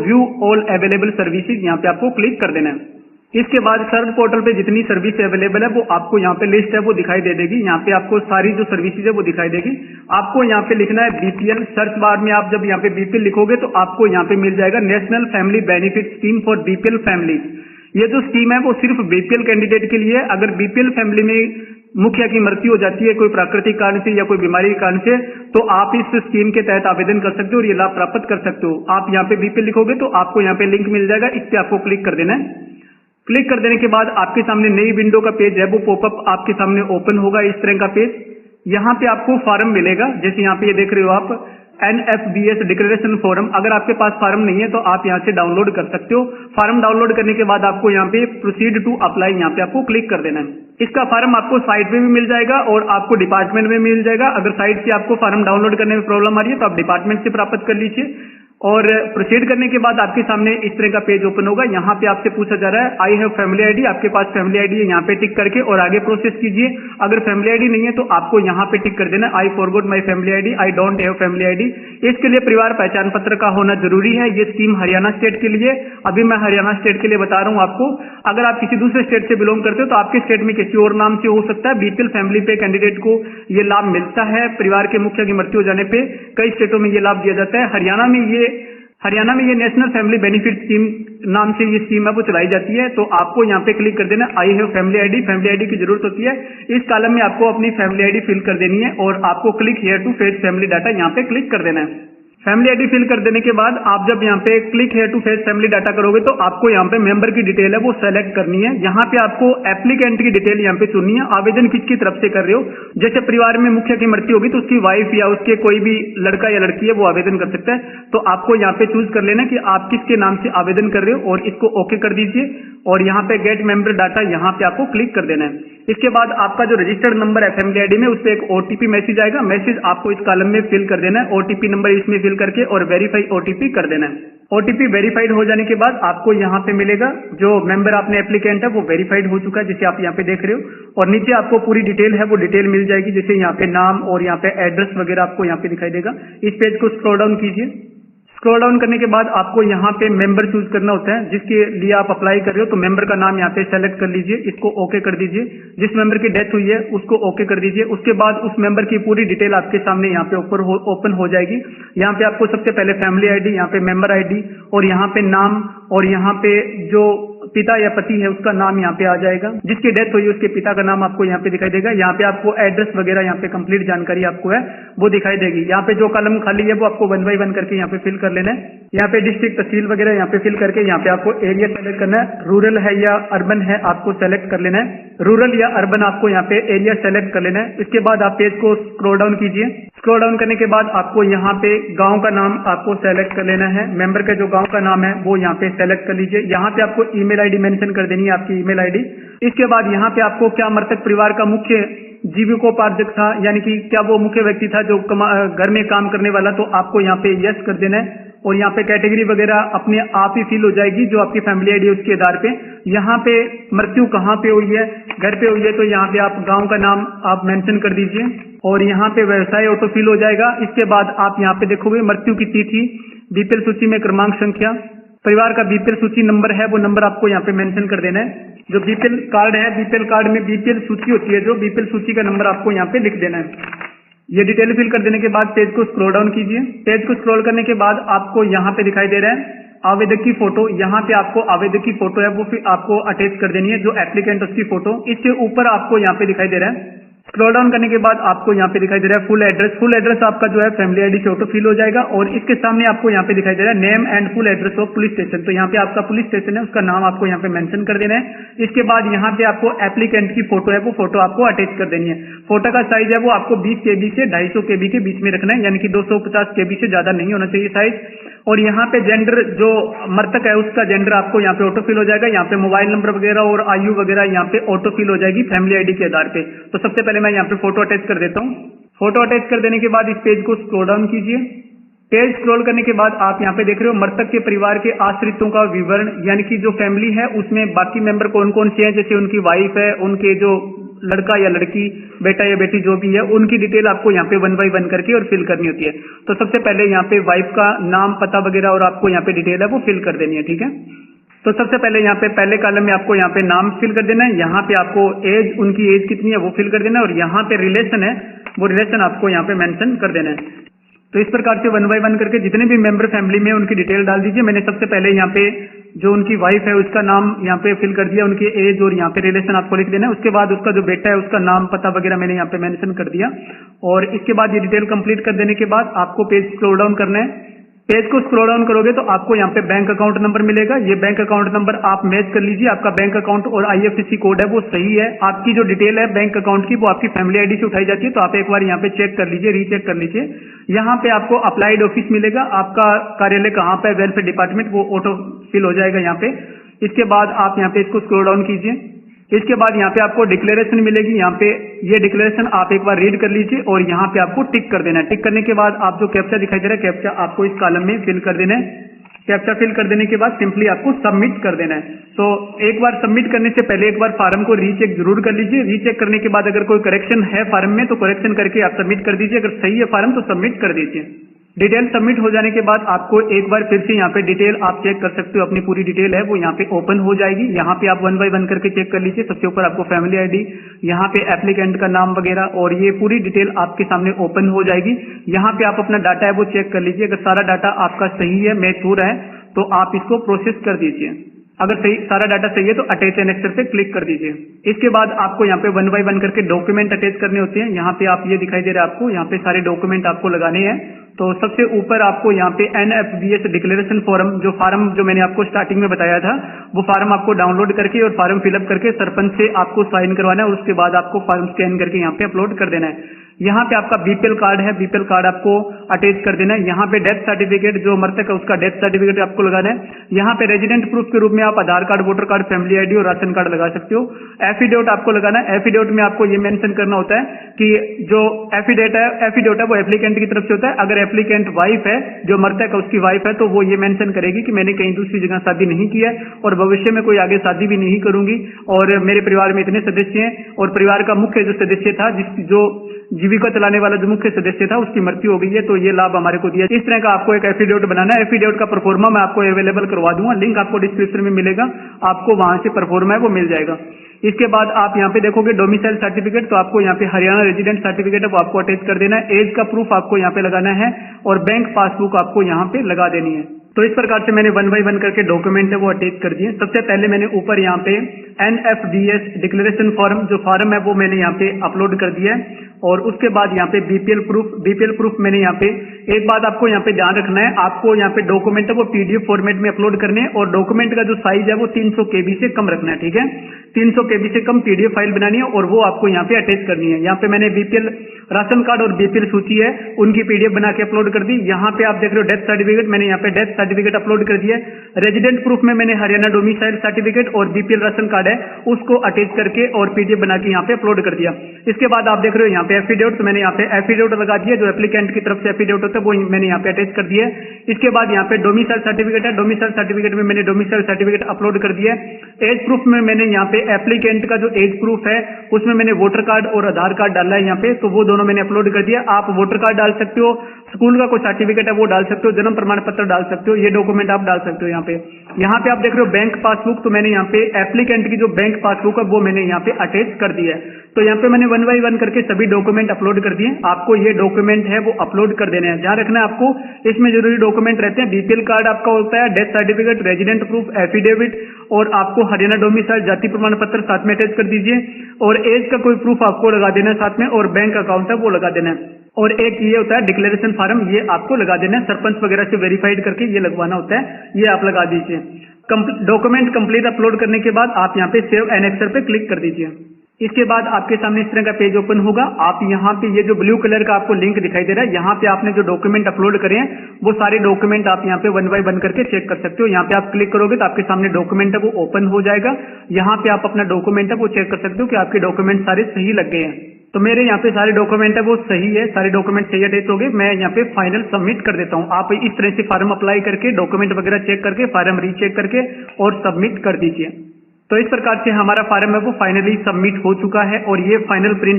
View all available services यहाँ पे आपको क्लिक कर देना है। इसके बाद सर्च पोर्टल पे जितनी सर्विस अवेलेबल है वो आपको यहाँ पे लिस्ट है वो दिखाई दे देगी। यहाँ पे आपको सारी जो सर्विसेज है वो दिखाई देगी। आपको यहाँ पे लिखना है बीपीएल। सर्च बार में आप जब यहाँ पे बीपीएल लिखोगे तो आपको यहाँ पे मिल जाएगा national family benefit scheme for BPL family. ये जो स्कीम है वो सिर्फ बीपीएल कैंडिडेट के लिए है। अगर बीपीएल फैमिली में मुखिया की मृत्यु हो जाती है कोई प्राकृतिक कारण से या कोई बीमारी के कारण से, तो आप इस स्कीम के तहत आवेदन कर सकते हो और ये लाभ प्राप्त कर सकते हो। आप यहाँ पे बीपीएल लिखोगे तो आपको यहाँ पे लिंक मिल जाएगा, इस पे आपको क्लिक कर देना है। क्लिक कर देने के बाद आपके सामने नई विंडो का पेज है वो पॉपअप आपके सामने ओपन होगा, इस तरह का पेज। यहाँ पे आपको फॉर्म मिलेगा, जैसे यहाँ पे ये देख रहे हो आप NFBS डिक्लेरेशन फॉर्म। अगर आपके पास फॉर्म नहीं है तो आप यहाँ से डाउनलोड कर सकते हो। फॉर्म डाउनलोड करने के बाद आपको यहाँ पे प्रोसीड टू अप्लाई यहाँ पे आपको क्लिक कर देना है। इसका फॉर्म आपको साइट पे भी मिल जाएगा और आपको डिपार्टमेंट में मिल जाएगा। अगर साइट से आपको फॉर्म डाउनलोड करने में प्रॉब्लम आ रही है तो आप डिपार्टमेंट से प्राप्त कर लीजिए। और प्रोसीड करने के बाद आपके सामने इस तरह का पेज ओपन होगा। यहाँ पे आपसे पूछा जा रहा है आई हैव फैमिली आईडी। आपके पास फैमिली आईडी है, यहाँ पे टिक करके और आगे प्रोसेस कीजिए। अगर फैमिली आईडी नहीं है तो आपको यहाँ पे टिक कर देना I forgot my family ID, I don't have family ID. इसके लिए परिवार पहचान पत्र का होना जरूरी है। ये स्कीम हरियाणा स्टेट के लिए, अभी मैं हरियाणा स्टेट के लिए बता रहा हूँ आपको। अगर आप किसी दूसरे स्टेट से बिलोंग करते हो तो आपके स्टेट में किसी और नाम से हो सकता है। बीपीएल फैमिली पे कैंडिडेट को ये लाभ मिलता है। परिवार के मुखिया की मृत्यु हो जाने पे कई स्टेटों में ये लाभ दिया जाता है। हरियाणा में ये नेशनल फैमिली बेनिफिट स्कीम नाम से ये स्कीम है वो चलाई जाती है। तो आपको यहाँ पे क्लिक कर देना I have family ID. Family ID की जरूरत होती है। इस कॉलम में आपको अपनी फैमिली आईडी फिल कर देनी है और आपको click here to fetch family data यहाँ पे क्लिक कर देना है। फैमिली आईडी फिल कर देने के बाद आप जब यहाँ पे click here to fetch family data करोगे तो आपको यहाँ पे मेंबर की डिटेल है वो सेलेक्ट करनी है। यहाँ पे आपको एप्लीकेंट की डिटेल यहाँ पे चुननी है। आवेदन किसकी तरफ से कर रहे हो, जैसे परिवार में मुखिया की मृत्यु होगी तो उसकी वाइफ या उसके कोई भी लड़का या लड़की है वो आवेदन कर सकता है। तो आपको यहाँ पे चूज कर लेना कि आप किसके नाम से आवेदन कर रहे हो और इसको ओके कर दीजिए और यहाँ पे गेट मेंबर डाटा यहाँ पे आपको क्लिक कर देना है। इसके बाद आपका जो रजिस्टर्ड नंबर है फैमिली आईडी में उस पर एक ओटीपी मैसेज आएगा। मैसेज आपको इस कॉलम में फिल कर देना है। ओटीपी नंबर इसमें फिल करके और वेरीफाई ओटीपी कर देना है। ओटीपी वेरीफाइड हो जाने के बाद आपको यहाँ पे मिलेगा जो मेंबर आपने एप्लीकेंट है वो वेरीफाइड हो चुका है, जैसे आप यहाँ पे देख रहे हो। और नीचे आपको पूरी डिटेल है वो डिटेल मिल जाएगी, जैसे यहाँ पे नाम और यहाँ पे एड्रेस वगैरह आपको यहाँ पे दिखाई देगा। इस पेज को स्क्रॉल डाउन कीजिए। स्क्रॉल डाउन करने के बाद आपको यहाँ पे मेंबर चूज करना होता है जिसके लिए आप अप्लाई कर रहे हो। तो मेंबर का नाम यहाँ पे सेलेक्ट कर लीजिए, इसको ओके कर दीजिए। जिस मेंबर की डेथ हुई है उसको ओके कर दीजिए। उसके बाद उस मेंबर की पूरी डिटेल आपके सामने यहाँ पे ऊपर ओपन हो जाएगी। यहाँ पे आपको सबसे पहले फैमिली आईडी, यहाँ पे मेंबर आईडी और यहाँ पे नाम और यहाँ पे जो पिता या पति है उसका नाम यहाँ पे आ जाएगा। जिसकी डेथ हुई है उसके पिता का नाम आपको यहाँ पे दिखाई देगा। यहाँ पे आपको एड्रेस वगैरह यहाँ पे कंप्लीट जानकारी आपको है वो दिखाई देगी। यहाँ पे जो कॉलम खाली है वो आपको 1 बाय 1 करके यहाँ पे फिल कर लेना है। यहाँ पे डिस्ट्रिक्ट तहसील वगैरह यहाँ पे फिल करके यहाँ पे आपको एरिया सेलेक्ट करना है। रूरल है या अर्बन है आपको सेलेक्ट कर लेना है। रूरल या अर्बन आपको यहाँ पे एरिया सेलेक्ट कर लेना है। इसके बाद आप पेज को स्क्रॉल डाउन कीजिए। स्क्रॉल डाउन करने के बाद आपको यहाँ पे गांव का नाम आपको सेलेक्ट कर लेना है। मेंबर का जो गांव का नाम है वो यहाँ पे सेलेक्ट कर लीजिए। यहाँ पे आपको ईमेल आईडी मेंशन कर देनी है, आपकी ईमेल आईडी। इसके बाद यहाँ पे आपको क्या मृतक परिवार का मुख्य जीविकोपार्जक था, यानी कि क्या वो मुख्य व्यक्ति था जो घर में काम करने वाला, तो आपको यहाँ पे यस कर देना है। और यहाँ पे कैटेगरी वगैरह अपने आप ही फिल हो जाएगी जो आपकी फैमिली आईडी है उसके आधार पे। यहाँ पे मृत्यु कहाँ पे हुई है, घर पे हुई है तो यहाँ पे आप गांव का नाम आप मेंशन कर दीजिए और यहाँ पे व्यवसाय ऑटो फिल हो जाएगा। इसके बाद आप यहाँ पे देखोगे मृत्यु की तिथि, बीपीएल सूची में क्रमांक संख्या, परिवार का बीपीएल सूची नंबर है वो नंबर आपको यहाँ पे मेंशन कर देना है। जो बीपीएल कार्ड है, बीपीएल कार्ड में बीपीएल सूची होती है, जो बीपीएल सूची का नंबर आपको यहाँ पे लिख देना है। ये डिटेल फिल कर देने के बाद पेज को स्क्रॉल डाउन कीजिए। पेज को स्क्रॉल करने के बाद आपको यहाँ पे दिखाई दे रहा है आवेदक की फोटो। यहाँ पे आपको आवेदक की फोटो है वो फिर आपको अटैच कर देनी है, जो एप्लीकेंट उसकी फोटो। इसके ऊपर आपको यहाँ पे दिखाई दे रहा है। स्क्रॉल डाउन करने के बाद आपको यहाँ पे दिखाई दे रहा है फुल एड्रेस। फुल एड्रेस आपका जो है फैमिली आईडी से ऑटो फिल हो जाएगा और इसके सामने आपको यहाँ पे दिखाई दे रहा है name and full address of police station. तो यहाँ पे आपका पुलिस स्टेशन है उसका नाम आपको यहाँ पे मेंशन कर देना है। इसके बाद यहाँ पे आपको एप्लीकेंट की फोटो है वो फोटो आपको अटैच कर देनी है। फोटो का साइज है वो आपको 20 KB से 250 KB के बीच में रखना है, यानी कि 250 KB से ज्यादा नहीं होना चाहिए साइज। और यहाँ पे जेंडर जो मृतक है उसका जेंडर आपको यहाँ पे ऑटो फिल हो जाएगा। यहाँ पे मोबाइल नंबर वगैरह और आयु वगैरह यहाँ पे ऑटो फिल हो जाएगी फैमिली आईडी के आधार पे। तो सबसे पहले मैं यहाँ पे फोटो अटैच कर देता हूँ। फोटो अटैच कर देने के बाद इस पेज को स्क्रॉल डाउन कीजिए। पेज स्क्रॉल करने के बाद आप यहाँ पे देख रहे हो मृतक के परिवार के आश्रितों का विवरण, यानी कि जो फैमिली है उसमें बाकी मेंबर कौन कौन से हैं, जैसे उनकी वाइफ है, उनके जो लड़का या लड़की, बेटा या बेटी जो भी है, उनकी डिटेल आपको यहाँ पे 1 बाय 1 करके और फिल करनी होती है। तो सबसे पहले यहाँ पे वाइफ का नाम, पता वगैरह और आपको यहाँ पे डिटेल है वो फिल कर देनी है, ठीक है। तो सबसे पहले यहाँ पे पहले कॉलम में आपको यहाँ पे नाम फिल कर देना है, यहाँ पे आपको एज, उनकी एज कितनी है वो फिल कर देना है, और यहाँ पे रिलेशन है वो रिलेशन आपको यहाँ पे मेंशन कर देना है। तो इस प्रकार से 1 बाय 1 करके जितने भी मेंबर फैमिली में उनकी डिटेल डाल दीजिए। मैंने सबसे पहले यहाँ पे जो उनकी वाइफ है उसका नाम यहाँ पे फिल कर दिया, उनकी एज और यहाँ पे रिलेशन आपको लिख देना है। उसके बाद उसका जो बेटा है उसका नाम, पता वगैरह मैंने यहाँ पे मेंशन कर दिया, और इसके बाद ये डिटेल कंप्लीट कर देने के बाद आपको पेज स्क्रॉल डाउन करना है। पेज को स्क्रॉल डाउन करोगे तो आपको यहाँ पे बैंक अकाउंट नंबर मिलेगा। ये बैंक अकाउंट नंबर आप मैच कर लीजिए, आपका बैंक अकाउंट और IFSC कोड है वो सही है। आपकी जो डिटेल है बैंक अकाउंट की वो आपकी फैमिली आईडी से उठाई जाती है, तो आप एक बार यहाँ पे चेक कर लीजिए, रीचेक कर लीजिए। यहाँ पे आपको अप्लाइड ऑफिस मिलेगा, आपका कार्यालय कहाँ पे, वेलफेयर डिपार्टमेंट, वो ऑटो फिल हो जाएगा यहाँ पे। इसके बाद आप यहाँ पे इसको स्क्रॉल डाउन कीजिए। इसके बाद यहाँ पे आपको डिक्लेरेशन मिलेगी, यहाँ पे ये डिक्लेरेशन आप एक बार रीड कर लीजिए और यहाँ पे आपको टिक कर देना है। टिक करने के बाद आप जो कैप्चा दिखाई दे रहा है, कैप्चा आपको इस कॉलम में फिल कर देना है। कैप्चा फिल कर देने के बाद सिंपली आपको सबमिट कर देना है। तो एक बार सबमिट करने से पहले एक बार फार्म को रीचेक जरूर कर लीजिए। रीचेक करने के बाद अगर कोई करेक्शन है फार्म में तो करेक्शन करके आप सबमिट कर दीजिए, अगर सही है फार्म तो सबमिट कर दीजिए। डिटेल सबमिट हो जाने के बाद आपको एक बार फिर से यहाँ पे डिटेल आप चेक कर सकते हो, अपनी पूरी डिटेल है वो यहाँ पे ओपन हो जाएगी। यहाँ पे आप 1 बाय 1 करके चेक कर लीजिए। सबसे ऊपर आपको फैमिली आईडी, यहाँ पे एप्लीकेंट का नाम वगैरह, और ये पूरी डिटेल आपके सामने ओपन हो जाएगी। यहाँ पे आप अपना डाटा है वो चेक कर लीजिए, अगर सारा डाटा आपका सही है, मैच हो रहा है, तो आप इसको प्रोसेस कर दीजिए। अगर सही सारा डाटा सही है तो अटैच एनेक्सर पे क्लिक कर दीजिए। इसके बाद आपको यहाँ पे 1 बाय 1 करके डॉक्यूमेंट अटैच करने होते हैं। यहाँ पे आप ये दिखाई दे रहा है आपको, यहाँ पे सारे डॉक्यूमेंट आपको लगाने हैं। तो सबसे ऊपर आपको यहाँ पे NFBS डिक्लेरेशन फॉर्म, जो फार्म जो मैंने आपको स्टार्टिंग में बताया था, वो फार्म आपको डाउनलोड करके और फार्म फिलअप करके सरपंच से आपको साइन करवाना है, और उसके बाद आपको फार्म स्कैन करके यहाँ पे अपलोड कर देना है। यहाँ पे आपका BPL कार्ड है, BPL कार्ड आपको अटैच कर देना है। यहाँ पे डेथ सर्टिफिकेट, जो मृतक है उसका डेथ सर्टिफिकेट आपको लगाना है। यहाँ पे रेजिडेंट प्रूफ के रूप में आप Aadhaar card, voter card, family ID और राशन कार्ड लगा सकते हो। एफिडेविट आपको लगाना है। एफिडेविट में आपको ये मेंशन करना होता है कि जो एफिडेविट है वो एप्लीकेंट की तरफ से होता है। अगर एप्लीकेंट वाइफ है, जो मृतक है उसकी वाइफ है, तो वो ये मेंशन करेगी कि मैंने कहीं दूसरी जगह शादी नहीं की है और भविष्य में कोई आगे शादी भी नहीं करूंगी, और मेरे परिवार में इतने सदस्य हैं, और परिवार का मुख्य जो सदस्य था, जो जीविका चलाने वाला जो मुख्य सदस्य था, उसकी मृत्यु हो गई है, तो ये लाभ हमारे को दिया। इस तरह का आपको एक एफिडेविट बनाना है। एफिडेविट का परफॉर्मा मैं आपको अवेलेबल करवा दूंगा, लिंक आपको डिस्क्रिप्शन में मिलेगा, आपको वहां से परफॉर्मा है वो मिल जाएगा। इसके बाद आप यहाँ पे देखोगे डोमिसाइल सर्टिफिकेट, तो आपको यहाँ पे हरियाणा रेजिडेंट सर्टिफिकेट है वो आपको अटैच कर देना है। एज का प्रूफ आपको यहाँ पे लगाना है, और बैंक पासबुक आपको यहाँ पे लगा देनी है। तो इस प्रकार से मैंने 1 बाय 1 करके डॉक्यूमेंट है वो अटैच कर दिए। सबसे पहले मैंने ऊपर यहाँ पे NFBS डिक्लेरेशन फॉर्म, जो फॉर्म है वो मैंने यहाँ पे अपलोड कर दिया है, और उसके बाद यहाँ पे BPL प्रूफ मैंने यहाँ पे, एक बात आपको यहाँ पे ध्यान रखना है, आपको यहाँ पे डॉक्यूमेंट है वो PDF फॉर्मेट में अपलोड करने हैं, और डॉक्यूमेंट का जो साइज है वो 300 KB से कम रखना है, ठीक है। 300 KB से कम PDF फाइल बनानी है और वो आपको यहाँ पे अटैच करनी है। यहाँ पे मैंने BPL राशन कार्ड और BPL सूची है उनकी PDF बना के अपलोड कर दी। यहाँ पे आप देख रहे हो डेथ सर्टिफिकेट, मैंने यहाँ पे डेथ सर्टिफिकेट अपलोड कर दिया है। रेजिडेंट प्रूफ में मैंने हरियाणा डोमिसाइल सर्टिफिकेट और BPL राशन कार्ड है उसको अटैच करके और PDF बना के यहाँ पे अपलोड कर दिया। इसके बाद आप देख रहे हो यहाँ पे एफिडेविट, तो मैंने यहाँ पे एफिडेविट लगा दिया, जो एप्लीकेंट की तरफ से एफिडेविट होता है वो मैंने यहाँ पे अटैच कर दिया है। इसके बाद यहाँ पे डोमिसाइल सर्टिफिकेट है, डोमिसाइल सर्टिफिकेट में मैंने डोमिसाइल सर्टिफिकेट अपलोड कर दिया है। एज प्रूफ में मैंने यहाँ पे एप्लीकेंट का जो एज प्रूफ है उसमें मैंने वोटर कार्ड और आधार कार्ड डाला है यहाँ पे, तो वो दोनों मैंने अपलोड कर दिया। आप वोटर कार्ड डाल सकते हो, स्कूल का कोई सर्टिफिकेट है वो डाल सकते हो, जन्म प्रमाण पत्र डाल सकते हो, ये डॉक्यूमेंट आप डाल सकते हो। यहाँ पे आप देख रहे हो बैंक पासबुक, तो मैंने यहाँ पे एप्लीकेंट की जो बैंक पासबुक है वो मैंने यहाँ पे अटैच कर दिया है। तो यहाँ पे मैंने 1 बाय 1 करके सभी डॉक्यूमेंट अपलोड कर दिए। आपको ये डॉक्यूमेंट है वो अपलोड कर देने हैं। ध्यान रखना है आपको, इसमें जरूरी डॉक्यूमेंट रहते हैं, BPL कार्ड आपका होता है, death certificate, resident proof, affidavit, और आपको हरियाणा डोमिसाइल जाति प्रमाण पत्र साथ में अटैच कर दीजिए, और एज का कोई प्रूफ आपको लगा देना है साथ में, और बैंक अकाउंट है वो लगा देना है, और एक ये होता है डिक्लेरेशन फॉर्म, ये आपको लगा देना है, सरपंच वगैरह से वेरीफाइड करके ये लगवाना होता है, ये आप लगा दीजिए। डॉक्यूमेंट कंप्लीट अपलोड करने के बाद आप यहाँ पे सेव एनेक्सर पे क्लिक कर दीजिए। इसके बाद आपके सामने इस तरह का पेज ओपन होगा। आप यहाँ पे ये जो ब्लू कलर का आपको लिंक दिखाई दे रहा है, यहाँ पे आपने जो डॉक्यूमेंट अपलोड करे हैं वो सारे डॉक्यूमेंट आप यहाँ पे 1 बाय 1 करके चेक कर सकते हो। यहाँ पे आप क्लिक करोगे तो आपके सामने डॉक्यूमेंट है वो ओपन हो जाएगा। यहाँ पे आप अपना डॉक्यूमेंट है वो चेक कर सकते हो कि आपके डॉक्यूमेंट सारे सही लग गए हैं। तो मेरे यहाँ पे सारे डॉक्यूमेंट है वो सही है, सारे डॉक्यूमेंट सही अटैच हो गए। मैं यहाँ पे फाइनल सबमिट कर देता हूँ। आप इस तरह से फॉर्म अप्लाई करके डॉक्यूमेंट वगैरह चेक करके फॉर्म रीचेक करके और सबमिट कर दीजिए। तो इस प्रकार से हमारा फॉर्म है वो फाइनली सबमिट हो चुका है और ये फाइनल प्रिंट